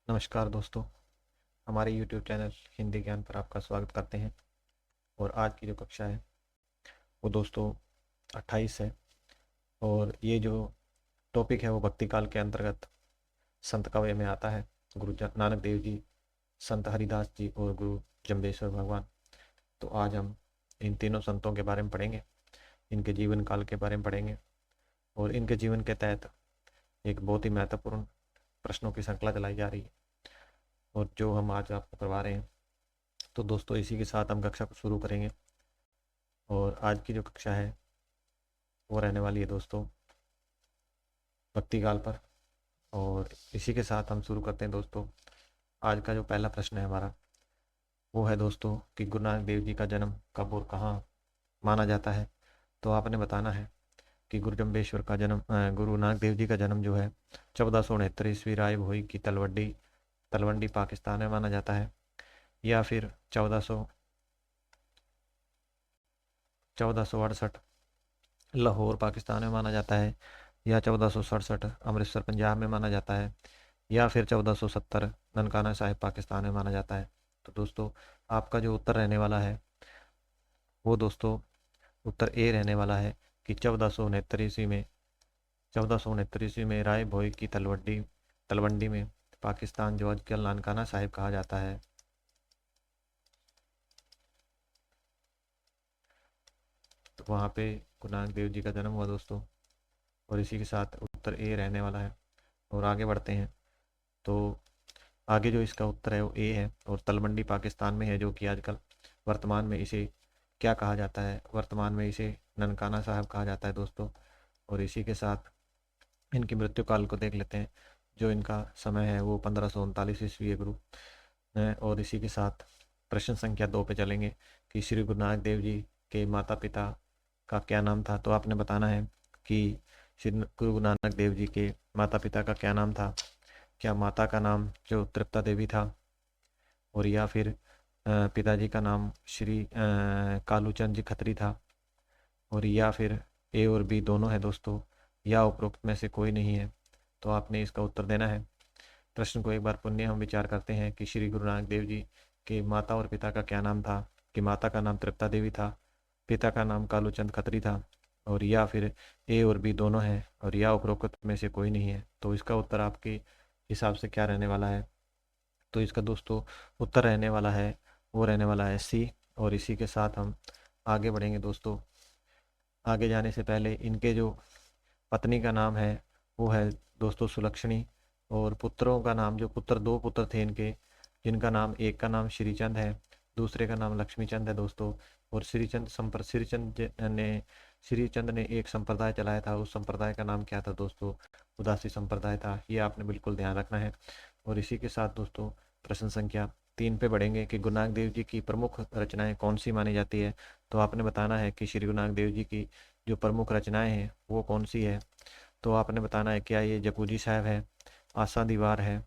नमस्कार दोस्तों, हमारे YouTube चैनल हिंदी ज्ञान पर आपका स्वागत करते हैं। और आज की जो कक्षा है वो दोस्तों 28 है। और ये जो टॉपिक है वो भक्ति काल के अंतर्गत संत काव्य में आता है। नानक देव जी, संत हरिदास जी और गुरु जम्बेश्वर भगवान। तो आज हम इन तीनों संतों के बारे में पढ़ेंगे, इनके जीवन काल के बारे में पढ़ेंगे और इनके जीवन के तहत एक बहुत ही महत्वपूर्ण प्रश्नों की श्रृंखला चलाई जा रही है और जो हम आज आपको करवा रहे हैं। तो दोस्तों इसी के साथ हम कक्षा को शुरू करेंगे। और आज की जो कक्षा है वो रहने वाली है दोस्तों भक्ति काल पर। और इसी के साथ हम शुरू करते हैं दोस्तों। आज का जो पहला प्रश्न है हमारा वो है दोस्तों कि गुरु नानक देव जी का जन्म कब और कहाँ माना जाता है। तो आपने बताना है कि गुरु नानक देव जी का जन्म जो है 1469 ईस्वी राय भोई की तलवंडी पाकिस्तान में माना जाता है, या फिर 1468 लाहौर पाकिस्तान में माना जाता है, या 1467 अमृतसर पंजाब में माना जाता है, या फिर 1470 ननकाना साहिब पाकिस्तान में माना जाता है। तो दोस्तों आपका जो उत्तर रहने वाला है वो दोस्तों उत्तर ए रहने वाला है कि 1469 ईस्वी में राय भोई की तलवंडी में पाकिस्तान जो आजकल ननकाना साहिब कहा जाता है, तो वहाँ पे गुरु नानक देव जी का जन्म हुआ दोस्तों। और इसी के साथ उत्तर ए रहने वाला है। और आगे बढ़ते हैं। तो आगे जो इसका उत्तर है वो ए है और तलवंडी पाकिस्तान में है, जो कि आजकल वर्तमान में इसे क्या कहा जाता है, वर्तमान में इसे ननकाना साहब कहा जाता है दोस्तों। और इसी के साथ इनकी मृत्यु काल को देख लेते हैं। जो इनका समय है वो 1539 ईस्वी गुरु है। और इसी के साथ प्रश्न संख्या 2 पे चलेंगे कि श्री गुरु नानक देव जी के माता पिता का क्या नाम था। तो आपने बताना है कि श्री गुरु नानक देव जी के माता पिता का क्या नाम था। क्या माता का नाम जो तृप्ता देवी था, और या फिर पिताजी का नाम श्री कालूचंद जी खत्री था, और या फिर ए और बी दोनों है दोस्तों, या उपरोक्त में से कोई नहीं है। तो आपने इसका उत्तर देना है। प्रश्न को एक बार पुनः हम विचार करते हैं कि श्री गुरु नानक देव जी के माता और पिता का क्या नाम था। कि माता का नाम तृप्ता देवी था, पिता का नाम कालूचंद खत्री था, और या फिर ए और बी दोनों हैं, और या उपरोक्त में से कोई नहीं है। तो इसका उत्तर आपके हिसाब से क्या रहने वाला है। तो इसका दोस्तों उत्तर रहने वाला है वो रहने वाला है सी। और इसी के साथ हम आगे बढ़ेंगे दोस्तों। आगे जाने से पहले इनके जो पत्नी का नाम है वो है दोस्तों सुलक्षणी। और पुत्रों का नाम, जो दो पुत्र थे इनके, जिनका नाम, एक का नाम श्रीचंद है, दूसरे का नाम लक्ष्मीचंद है दोस्तों। और श्रीचंद ने एक संप्रदाय चलाया था। उस संप्रदाय का नाम क्या था दोस्तों? उदासी संप्रदाय था। ये आपने बिल्कुल ध्यान रखना है। और इसी के साथ दोस्तों प्रश्न संख्या 3 पे बढ़ेंगे कि गुरु नानक देव जी की प्रमुख रचनाएं कौन सी मानी जाती है। तो आपने बताना है कि श्री गुरु नानक देव जी की जो प्रमुख रचनाएं हैं वो कौन सी है। तो आपने बताना है क्या ये जपूजी साहब है, आसा दीवार है,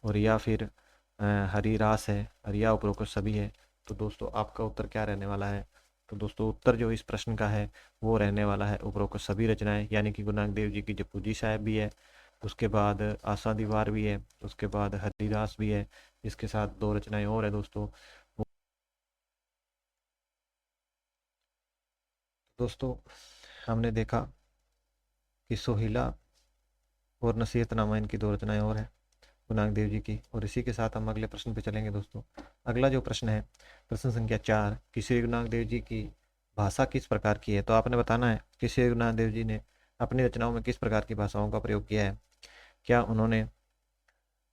और या फिर हरी रास है, और या उपरोक्त सभी है। तो दोस्तों आपका उत्तर क्या रहने वाला है। तो दोस्तों उत्तर जो इस प्रश्न का है वो रहने वाला है उपरोक्त सभी रचनाएं, यानी कि गुरु नानक देव जी की जपूजी साहब भी है, उसके बाद आसा दीवार भी है, उसके बाद हरिदास भी है, इसके साथ दो रचनाएं और है दोस्तों। दोस्तों हमने देखा कि सोहिला और नसीहतनामा इनकी दो रचनाएं और है गुरु नानक देव जी की। और इसी के साथ हम अगले प्रश्न पे चलेंगे दोस्तों। अगला जो प्रश्न है प्रश्न संख्या 4 कि श्री गुरु नानक देव जी की भाषा किस प्रकार की है। तो आपने बताना है कि श्री गुरु नानक देव जी ने अपनी रचनाओं में किस प्रकार की भाषाओं का प्रयोग किया है। क्या उन्होंने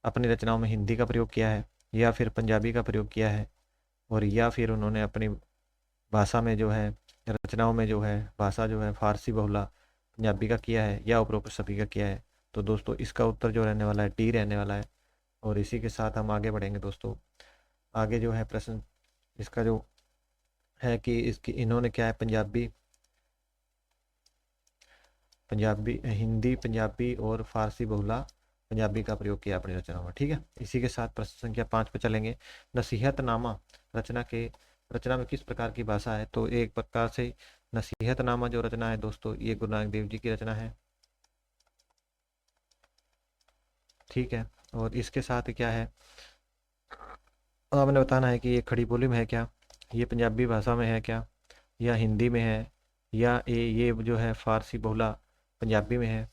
अपनी रचनाओं में हिंदी का प्रयोग किया है, या फिर पंजाबी का प्रयोग किया है, और या फिर उन्होंने अपनी भाषा में जो है, रचनाओं में जो है भाषा जो है फारसी बहुला पंजाबी का किया है, या उपरोक्त सभी का किया है। तो दोस्तों इसका उत्तर जो रहने वाला है डी रहने वाला है। और इसी के साथ हम आगे बढ़ेंगे दोस्तों। आगे जो है प्रश्न इसका जो है कि इसकी इन्होंने क्या है पंजाबी हिंदी पंजाबी और फारसी बहुला पंजाबी का प्रयोग किया अपनी रचनाओं में। ठीक है, इसी के साथ प्रश्न संख्या 5 पे चलेंगे। नसीहतनामा रचना में किस प्रकार की भाषा है। तो एक प्रकार से नसीहतनामा जो रचना है दोस्तों ये गुरु नानक देव जी की रचना है। ठीक है, और इसके साथ क्या है, आपने बताना है कि ये खड़ी बोली में है क्या, ये पंजाबी भाषा में है क्या, या हिंदी में है, या ये जो है फारसी बहुला पंजाबी में है।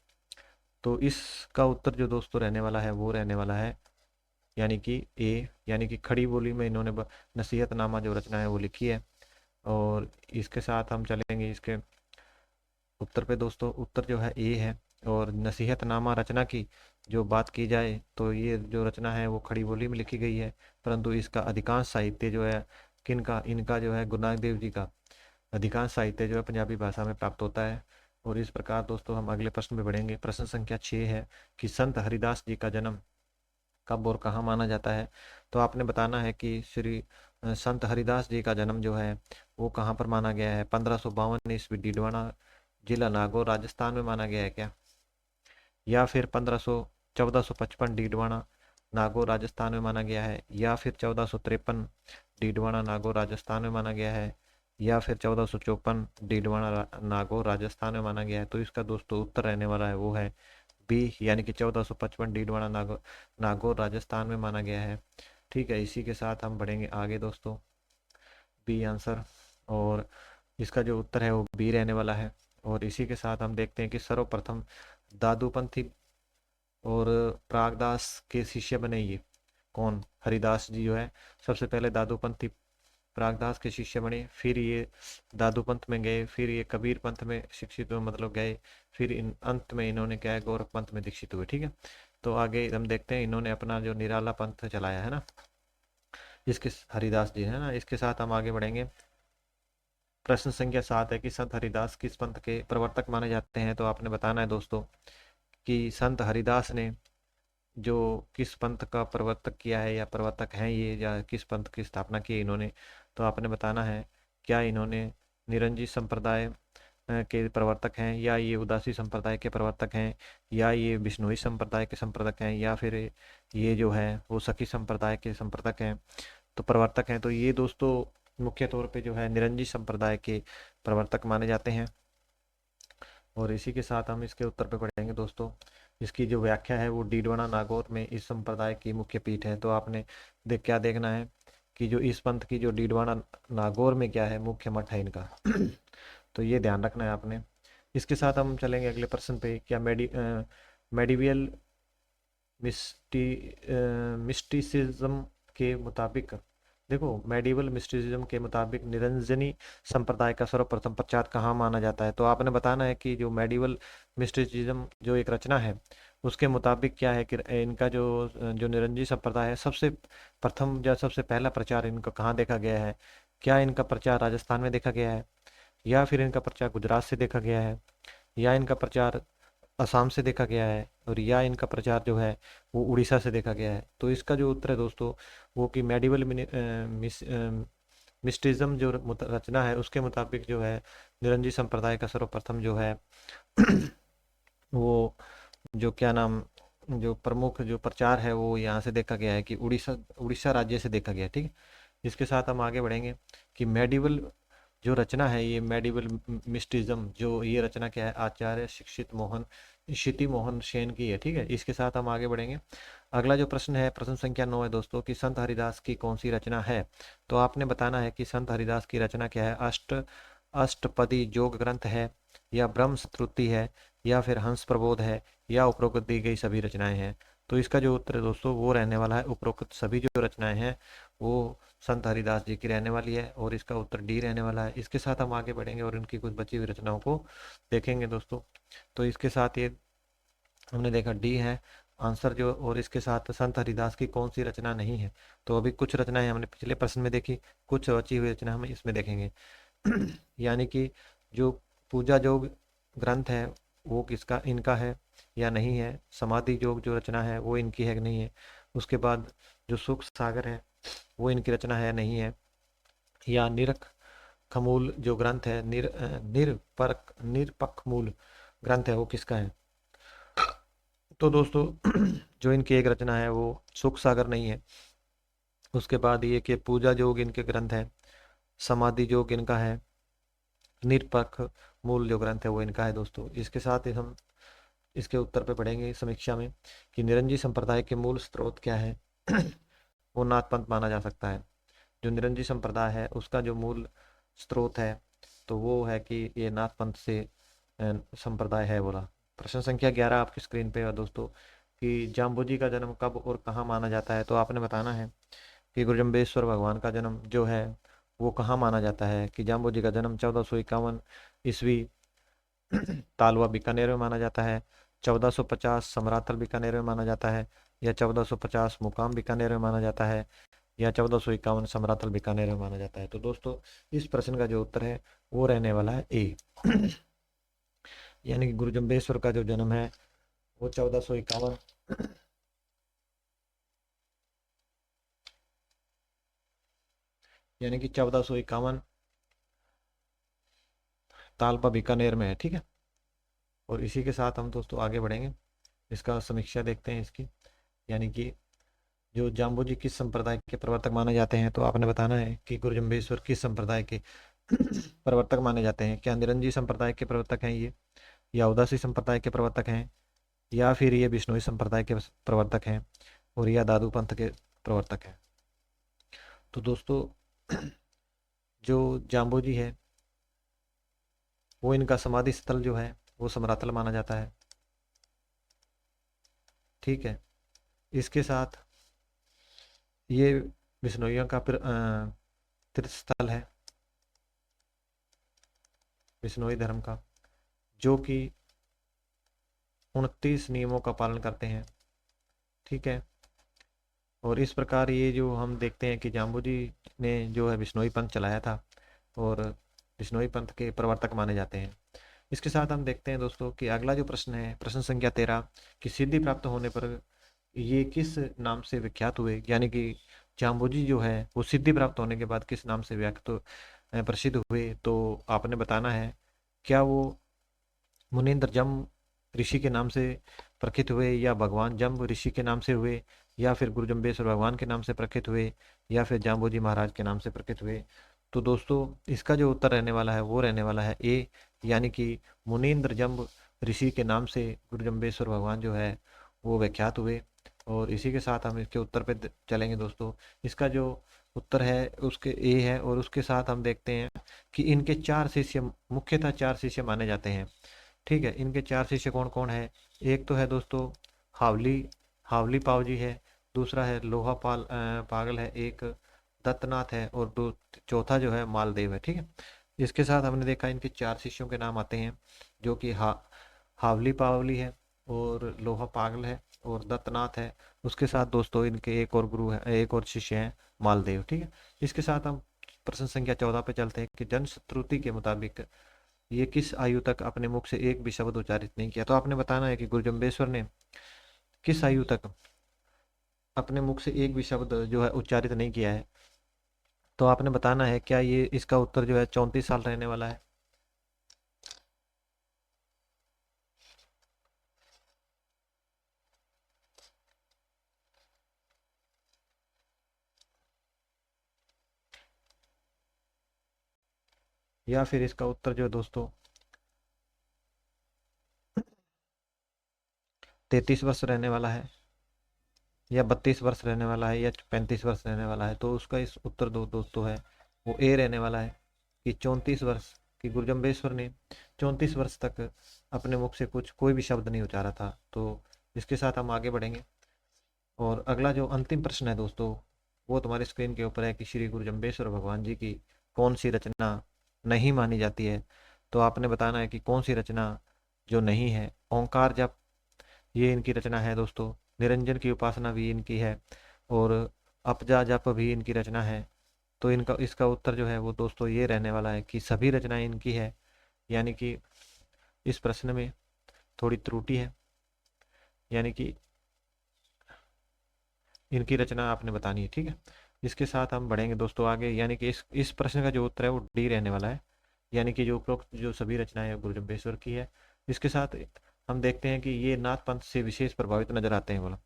तो इसका उत्तर जो दोस्तों रहने वाला है वो रहने वाला है यानी कि ए, यानी कि खड़ी बोली में इन्होंने नसीहतनामा जो रचना है वो लिखी है। और इसके साथ हम चलेंगे इसके उत्तर पे दोस्तों। उत्तर जो है ए है। और नसीहतनामा रचना की जो बात की जाए तो ये जो रचना है वो खड़ी बोली में लिखी गई है, परंतु इसका अधिकांश साहित्य जो है किनका, इनका जो है गुरु नानक देव जी का अधिकांश साहित्य जो है पंजाबी भाषा में प्राप्त होता है। और इस प्रकार दोस्तों हम अगले प्रश्न में बढ़ेंगे। प्रश्न संख्या 6 है कि संत हरिदास जी का जन्म कब और कहाँ माना जाता है। तो आपने बताना है कि श्री संत हरिदास जी का जन्म जो है वो कहाँ पर माना गया है। 1552 ईस्वी डीडवाना जिला नागौर राजस्थान में माना गया है क्या, या फिर 1455 डीडवाना नागौर राजस्थान में माना गया है, या फिर 1453 डीडवाना नागौर राजस्थान में माना गया है, या फिर 1454 डीडवाना नागौर राजस्थान में माना गया है। तो इसका दोस्तों उत्तर रहने वाला है वो है बी, यानी कि 1455 डीडवाना नागौर राजस्थान में माना गया है। ठीक है, इसी के साथ हम बढ़ेंगे आगे दोस्तों, बी आंसर। और इसका जो उत्तर है वो बी रहने वाला है। और इसी के साथ हम देखते हैं कि सर्वप्रथम दादूपंथी और प्रागदास के शिष्य बने ये कौन, हरिदास जी जो है सबसे पहले दादूपंथी प्रागदास के शिष्य बने, फिर ये दादू पंथ में गए, फिर ये कबीर पंथ में शिक्षित हुए मतलब गए, फिर इन अंत में इन्होंने क्या है गोरख पंथ में दीक्षित हुए। ठीक है, तो आगे हम देखते हैं इन्होंने अपना जो निराला पंथ चलाया है ना, इसके हरिदास जी है ना। इसके साथ हम आगे बढ़ेंगे। प्रश्न संख्या 7 है कि संत हरिदास किस पंथ के प्रवर्तक माने जाते हैं। तो आपने बताना है दोस्तों कि संत हरिदास ने जो किस पंथ का प्रवर्तक किया है, या प्रवर्तक हैं ये, या किस पंथ की स्थापना की है इन्होंने। तो आपने बताना है क्या इन्होंने निरंजी संप्रदाय के प्रवर्तक हैं, या ये उदासी संप्रदाय के प्रवर्तक हैं, या ये बिश्नोई संप्रदाय के संप्रवर्तक हैं, या फिर ये जो है वो सखी संप्रदाय के संप्रवर्तक हैं, तो प्रवर्तक हैं। तो ये दोस्तों मुख्य तौर पे जो है निरंजी संप्रदाय के प्रवर्तक माने जाते हैं। और इसी के साथ हम इसके उत्तर पे पढ़ेंगे दोस्तों। इसकी जो व्याख्या है वो डीडवाना नागौर में इस संप्रदाय की मुख्य पीठ है। तो आपने क्या देखना है कि जो इस पंथ की जो डीडवाना नागौर में क्या है मुख्य मठ है इनका तो ये ध्यान रखना है आपने। इसके साथ हम चलेंगे अगले प्रश्न पे। क्या मेडिवियल मिस्टिसिज्म के मुताबिक, देखो मेडिवल मिस्टिसिज्म के मुताबिक निरंजनी संप्रदाय का सर्वप्रथम प्रचार कहाँ माना जाता है। तो आपने बताना है कि जो मेडिवल मिस्टिसिज्म जो एक रचना है उसके मुताबिक क्या है कि इनका जो जो निरंजनी संप्रदाय है सबसे प्रथम या सबसे पहला प्रचार इनका कहाँ देखा गया है। क्या इनका प्रचार राजस्थान में देखा गया है, या फिर इनका प्रचार गुजरात से देखा गया है, या इनका प्रचार असम से देखा गया है, और या इनका प्रचार जो है वो उड़ीसा से देखा गया है। तो इसका जो उत्तर है दोस्तों वो कि मेडिवल मिस्टिज्म जो रचना है उसके मुताबिक जो है निरंजी संप्रदाय का सर्वप्रथम जो है वो जो क्या नाम जो प्रमुख जो प्रचार है वो यहाँ से देखा गया है कि उड़ीसा उड़ीसा राज्य से देखा गया है। ठीक है, इसके साथ हम आगे बढ़ेंगे कि मेडिवल जो रचना है ये मेडिवल मिस्टिज्म जो ये रचना क्या है आचार्य क्षिति मोहन सेन की है। ठीक है, इसके साथ हम आगे बढ़ेंगे। अगला जो प्रश्न है प्रश्न संख्या 9 है दोस्तों कि संत हरिदास की कौन सी रचना है। तो आपने बताना है कि संत हरिदास की रचना क्या है। अष्टपदी योग ग्रंथ है, या ब्रह्म स्तुति है, या फिर हंस प्रबोध है, या उपरोक्त दी गई सभी रचनाएं हैं। तो इसका जो उत्तर है दोस्तों वो रहने वाला है उपरोक्त सभी जो रचनाएं हैं वो संत हरिदास जी की रहने वाली है। और इसका उत्तर डी रहने वाला है। इसके साथ हम आगे बढ़ेंगे और इनकी कुछ बची हुई रचनाओं को देखेंगे दोस्तों। तो इसके साथ ये हमने देखा डी है आंसर जो। और इसके साथ संत हरिदास की कौन सी रचना नहीं है। तो अभी कुछ रचनाएं हमने पिछले प्रश्न में देखी, कुछ बची हुई रचना हम इसमें देखेंगे यानी कि जो पूजा योग ग्रंथ है वो किसका इनका है या नहीं है। समाधि योग जो रचना है वो इनकी है कि नहीं है। उसके बाद जो सुख सागर है वो इनकी रचना है नहीं है। या निरख खमूल जो ग्रंथ है निरपख मूल ग्रंथ है वो किसका है। तो दोस्तों जो इनकी एक रचना है वो सुख सागर नहीं है। उसके बाद ये कि पूजा योग इनके ग्रंथ है, समाधि योग इनका है, निरपख मूल जो ग्रंथ है वो इनका है दोस्तों। इसके साथ ही हम इसके उत्तर पे पढ़ेंगे समीक्षा में कि निरंजी संप्रदाय के मूल स्रोत क्या है। वो नाथ पंथ माना जा सकता है। जो निरंजी संप्रदाय है उसका जो मूल स्रोत है तो वो है कि ये नाथ पंथ से संप्रदाय है बोला। प्रश्न संख्या 11 आपकी स्क्रीन पे है दोस्तों कि जाम्बोजी का जन्म कब और कहाँ माना जाता है। तो आपने बताना है कि गुरुजम्बेश्वर भगवान का जन्म जो है वो कहाँ माना जाता है। कि जाम्बोजी का जन्म 1451 ईस्वी तालवा बीकानेर में माना जाता है, 1450 समराथल बीकानेर में माना जाता है, या 1450 मुकाम बीकानेर में माना जाता है, या 1451 समराथल बीकानेर में माना जाता है। तो दोस्तों इस प्रश्न का जो उत्तर है वो रहने वाला है ए। यानी कि गुरु जम्बेश्वर का जो जन्म है वो 1451 यानी कि 1451 तालपा बीकानेर में है। ठीक है, और इसी के साथ हम दोस्तों आगे बढ़ेंगे, इसका समीक्षा देखते हैं इसकी। यानी कि जो जाम्बोजी किस संप्रदाय के प्रवर्तक माने जाते हैं। तो आपने बताना है कि गुरु जम्बेश्वर किस संप्रदाय के प्रवर्तक माने जाते हैं। क्या निरंजी संप्रदाय के प्रवर्तक हैं ये, या उदासी संप्रदाय के प्रवर्तक हैं, या फिर ये बिश्नोई संप्रदाय के प्रवर्तक हैं, और या दादू पंथ के प्रवर्तक हैं। तो दोस्तों जो जाम्बोजी है वो इनका समाधि स्थल जो है वो समरातल माना जाता है। ठीक है, इसके साथ ये बिश्नोइयों का तीर्थ स्थल है, बिश्नोई धर्म का, जो कि 29 नियमों का पालन करते हैं। ठीक है, और इस प्रकार ये जो हम देखते हैं कि जाम्बोजी ने जो है बिश्नोई पंथ चलाया था और बिश्नोई पंथ के प्रवर्तक माने जाते हैं। इसके साथ हम देखते हैं दोस्तों कि अगला जो प्रश्न है, प्रश्न संख्या 13, कि सिद्धि प्राप्त होने पर ये किस नाम से विख्यात हुए। यानी कि जाम्बोजी जो है वो सिद्धि प्राप्त होने के बाद किस नाम से प्रसिद्ध हुए। तो आपने बताना है क्या वो मुनीन्द्र जम्ब ऋषि के नाम से प्रखित हुए, या भगवान जम्ब ऋषि के नाम से हुए, या फिर गुरु जम्बेश्वर भगवान के नाम से प्रखित हुए, या फिर जाम्बोजी महाराज के नाम से प्रखित हुए। तो दोस्तों इसका जो उत्तर रहने वाला है वो रहने वाला है ए, यानी कि मुनीन्द्र जम्ब ऋषि के नाम से गुरु जम्बेश्वर भगवान जो है वो विख्यात हुए। और इसी के साथ हम इसके उत्तर पे चलेंगे दोस्तों। इसका जो उत्तर है उसके ए है, और उसके साथ हम देखते हैं कि इनके 4 शिष्य, मुख्यतः 4 शिष्य माने जाते हैं। ठीक है, इनके 4 शिष्य कौन कौन है। एक तो है दोस्तों हावली हावली पाव जी है, दूसरा है लोहा पागल है, एक दत्तनाथ है, और दो चौथा जो है मालदेव है। ठीक है, इसके साथ हमने देखा इनके 4 शिष्यों के नाम आते हैं, जो कि हावली पावली है, और लोहा पागल है, और दत्तनाथ है। उसके साथ दोस्तों इनके एक और गुरु है, एक और शिष्य हैं मालदेव। ठीक है, इसके साथ हम प्रश्न संख्या 14 पे चलते हैं कि जनश्रुति के मुताबिक ये किस आयु तक अपने मुख से एक भी शब्द उच्चारित नहीं किया। तो आपने बताना है कि गुरु जम्बेश्वर ने किस आयु तक अपने मुख से एक भी शब्द जो है उच्चारित नहीं किया है। तो आपने बताना है क्या ये इसका उत्तर जो है 34 साल रहने वाला है, या फिर इसका उत्तर जो है दोस्तों 33 वर्ष रहने वाला है, या 32 वर्ष रहने वाला है, या 35 वर्ष रहने वाला है। तो उसका इस उत्तर दो दोस्तों है वो ए रहने वाला है कि 34 वर्ष, कि गुरु जम्बेश्वर ने 34 वर्ष तक अपने मुख से कोई भी शब्द नहीं उच्चारा था। तो इसके साथ हम आगे बढ़ेंगे, और अगला जो अंतिम प्रश्न है दोस्तों वो तुम्हारी स्क्रीन के ऊपर है कि श्री गुरु जम्बेश्वर भगवान जी की कौन सी रचना नहीं मानी जाती है। तो आपने बताना है कि कौन सी रचना जो नहीं है। ओंकार जप ये इनकी रचना है दोस्तों, निरंजन की उपासना भी इनकी है, और अपजा जप भी इनकी रचना है। तो इनका इसका उत्तर जो है वो दोस्तों ये रहने वाला है कि सभी रचनाएं इनकी है। यानी कि इस प्रश्न में थोड़ी त्रुटि है, यानी कि इनकी रचना आपने बतानी है। ठीक है, इसके साथ हम बढ़ेंगे दोस्तों आगे, यानी कि इस प्रश्न का जो उत्तर है वो डी रहने वाला है, यानी कि जो उपरोक्त जो सभी रचनाएं हैं गुरु जम्बेश्वर की है। इसके साथ हम देखते हैं कि ये नाथ पंथ से विशेष प्रभावित नजर आते हैं बोला।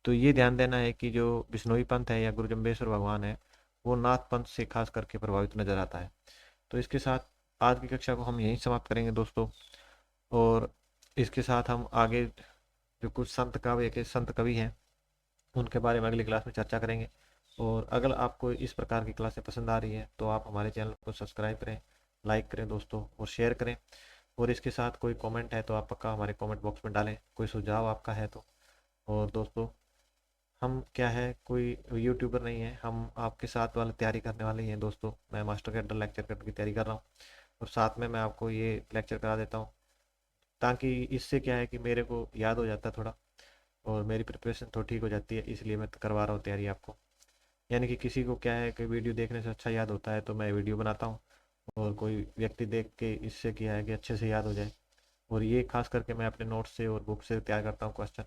तो ये ध्यान देना है कि जो बिश्नोई पंथ है या गुरु जम्बेश्वर भगवान है वो नाथ पंथ से खास करके प्रभावित नजर आता है। तो इसके साथ आज की कक्षा को हम यहीं समाप्त करेंगे दोस्तों, और इसके साथ हम आगे जो कुछ संत काव्य के संत कवि हैं उनके बारे में अगली क्लास में चर्चा करेंगे। और अगर आपको इस प्रकार की क्लासें पसंद आ रही है तो आप हमारे चैनल को सब्सक्राइब करें, लाइक करें दोस्तों, और शेयर करें। और इसके साथ कोई कमेंट है तो आप पक्का हमारे कमेंट बॉक्स में डालें, कोई सुझाव आपका है तो। और दोस्तों, हम क्या है, कोई यूट्यूबर नहीं है, हम आपके साथ वाला तैयारी करने वाले ही हैं दोस्तों। मैं मास्टर कैडर लेक्चर कैडर की तैयारी कर रहा हूँ और साथ में मैं आपको ये लेक्चर करा देता हूँ, ताकि इससे क्या है कि मेरे को याद हो जाता है थोड़ा, और मेरी प्रिपरेशन थोड़ी ठीक हो जाती है, इसलिए मैं करवा रहा हूँ तैयारी आपको। यानी कि किसी को क्या है कि वीडियो देखने से अच्छा याद होता है तो मैं वीडियो बनाता हूँ, और कोई व्यक्ति देख के इससे क्या है कि अच्छे से याद हो जाए। और ये खास करके मैं अपने नोट्स से और बुक से तैयार करता हूँ क्वेश्चन,